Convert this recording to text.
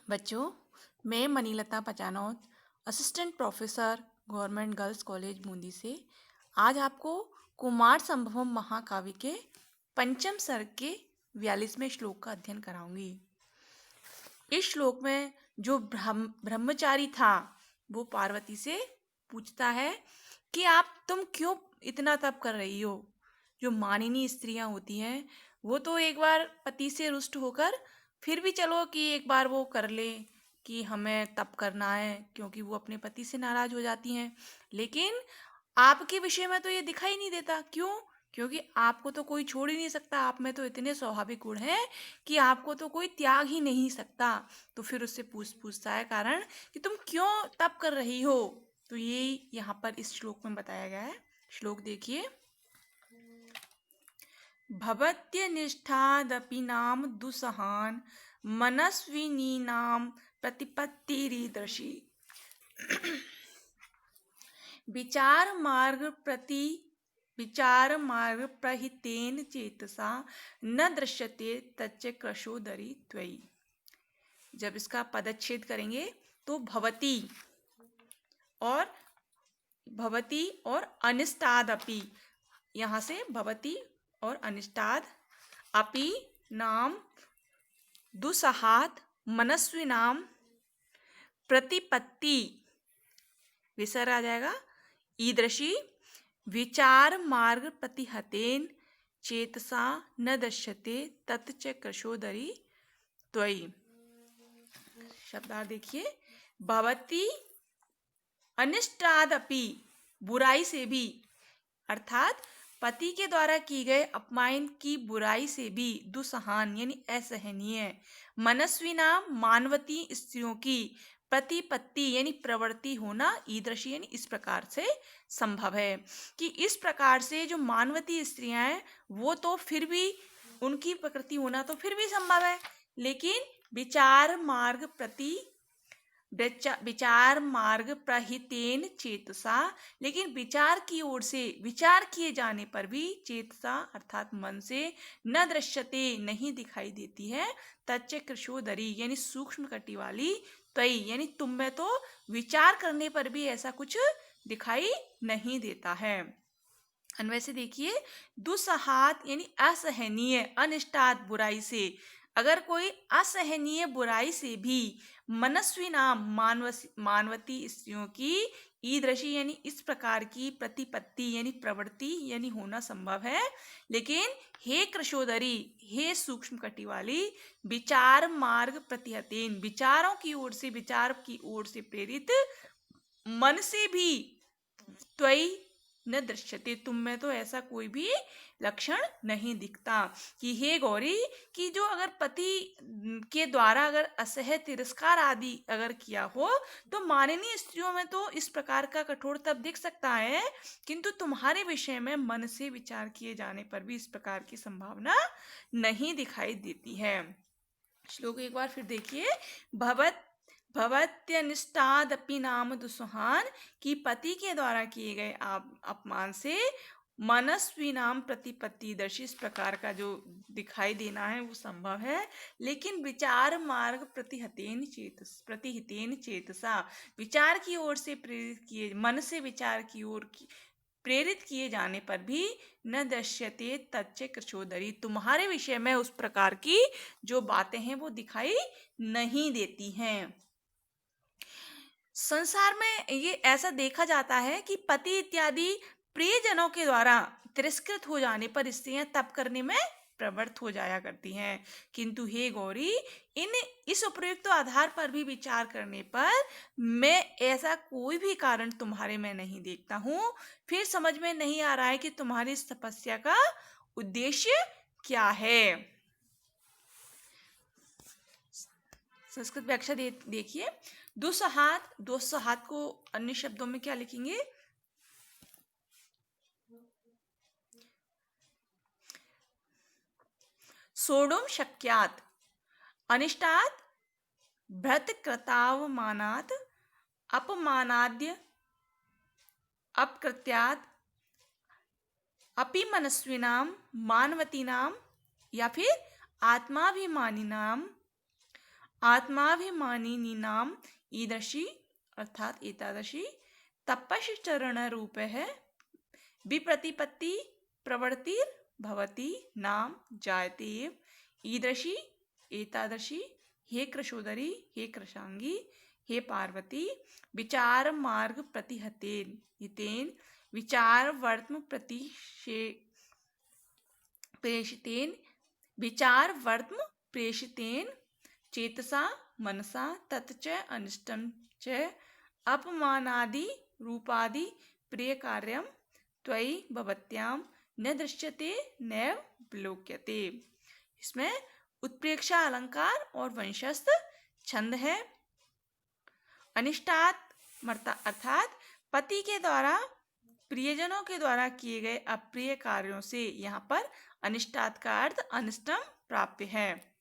बच्चों, मैं Manilata Pachanot, assistant professor, government girls college Bundi से आज आपको कुमार संभवम महाकाव्य के पंचम सर्ग के 42वें श्लोक का अध्ययन कराऊंगी। इस श्लोक में जो ब्रह्मचारी था वो पार्वती से पूछता है कि तुम क्यों इतना तप कर रही हो। जो मानिनी स्त्रियां होती हैं वो तो एक बार पति से रुष्ट होकर फिर भी चलो कि एक बार वो कर ले कि हमें तप करना है, क्योंकि वो अपने पति से नाराज हो जाती हैं। लेकिन आपके विषय में तो ये दिखाई नहीं देता। क्यों? क्योंकि आपको तो कोई छोड़ ही नहीं सकता। आप में तो इतने स्वाभाविक गुण हैं कि आपको तो कोई त्याग ही नहीं सकता। तो फिर उससे पूछता है कारण कि तुम क्यों तप कर रही हो। तो ये यहाँ पर इस श्लोक में बताया गया है। श्लोक देखिए। भवत्यनिष्ठादपि नाम दुसहान मनस्विनीनाम प्रतिपत्तिरीदृशी विचार मार्ग प्रहितेन चेतसा न दृश्यते तच्च कृशोदरी त्वयि। जब इसका पदच्छेद करेंगे तो और अनिष्टादपि, यहाँ से भवती और अनिष्टाद, अपि नाम दुसहात मनस्वी नाम प्रतिपत्ति विसर्ग आ जाएगा ईदृशी विचार मार्ग प्रतिहतेन चेतसा न दृश्यते तत्च कृशोदरी त्वयि। शब्दार्थ देखिए। भवती अनिष्टादपि, बुराई से भी, अर्थात पति के द्वारा की गए अपमान की बुराई से भी, दुसहान यानी असहनीय, मनस्वी नाम मानवती स्त्रियों की, प्रतिपत्ति यानी प्रवृत्ति होना, ईदृशी यानी इस प्रकार से संभव है। कि इस प्रकार से जो मानवती स्त्रियां हैं वो तो फिर भी उनकी प्रकृति होना तो फिर भी संभव है, लेकिन विचार मार्ग प्रहितेन चेतसा, लेकिन विचार की ओर से विचार किए जाने पर भी चेतसा अर्थात मन से न दृश्यते नहीं दिखाई देती है, तच्च कृशोदरी यानी सूक्ष्म कटि वाली, त्वयि यानी तुम में तो विचार करने पर भी ऐसा कुछ दिखाई नहीं देता है। अन्वय से देखिए। दुसहात यानी असहनीय, अनिष्टात बुराई से, अगर कोई असहनीय बुराई से भी मनस्वी नाम मानवती स्त्रियों की, ईदृशी यानी इस प्रकार की, प्रतिपत्ति यानी प्रवृत्ति यानी होना संभव है, लेकिन हे कृशोदरी, हे सूक्ष्म कटि वाली, विचार मार्ग प्रतिहतेन विचार की ओर से प्रेरित मन से भी, त्वयि न दृश्यते तुम में तो ऐसा कोई भी लक्षण नहीं दिखता। कि हे गौरी, कि जो अगर पति के द्वारा अगर असह्य तिरस्कार आदि अगर किया हो तो माननीय स्त्रियों में तो इस प्रकार का कठोर तप दिख सकता है, किंतु तुम्हारे विषय में मन से विचार किए जाने पर भी इस प्रकार की संभावना नहीं दिखाई देती है। श्लोक एक बार फिर देखिए। भवत्यनिष्टादपि नाम दुसहान, की पति के द्वारा किए गए अपमान से मनस्वी नाम प्रतिपत्तिदर्शी इस प्रकार का जो दिखाई देना है वो संभव है, लेकिन विचार मार्ग प्रतिहितेन चेतसा विचार की ओर से प्रेरित किए, मन से विचार की ओर प्रेरित किए जाने पर भी न दृश्यते तच्च कृशोदरी तुम्हारे विषय में उस प्रकार की जो बातें हैं वो दिखाई नहीं देती हैं। संसार में ये ऐसा देखा जाता है कि पति इत्यादि प्रियजनों के द्वारा तिरस्कृत हो जाने पर स्त्रियां तप करने में प्रवृत्त हो जाया करती हैं, किंतु हे गौरी, इस उपयुक्त आधार पर भी विचार करने पर मैं ऐसा कोई भी कारण तुम्हारे में नहीं देखता हूँ। फिर समझ में नहीं आ रहा है कि तुम्हारी इस तपस्या का उद्देश्य क्या है। संस्कृत व्याख्या देखिए। दुस्सहात को अन्य शब्दों में क्या लिखेंगे? सोडुम शक्यात, अनिष्टात, भ्रतकृतावमानात, अपमानाद्य, अपकृत्यात, अपीमनस्विनाम, मानवतीनाम या फिर आत्माभिमानिनाम, आत्माभिमानिनीनाम ईदृशी अर्थात एतादृशी तपश्चरण रूप है विप्रतिपत्ति प्रवृत्तिर भवति नाम जायते ईदृशी एतादृशी हे कृशोदरी हे कृशांगी हे पार्वती विचार मार्ग प्रतिहतेन हितेन विचार वर्त्म प्रेषितेन विचार वर्त्म प्रेषितेन चेतसा मनसा तच्च अनिष्टं च अपमानादि रूपादि प्रिय कार्यम त्वयि भवत्याम न दृश्यते नैव विलोक्यते। इसमें उत्प्रेक्षा अलंकार और वंशस्थ छंद है। अनिष्टात अर्थात पति के द्वारा प्रियजनों के द्वारा किए गए अप्रिय कार्यों से, यहाँ पर अनिष्टात का अर्थ अनिष्टम प्राप्य है।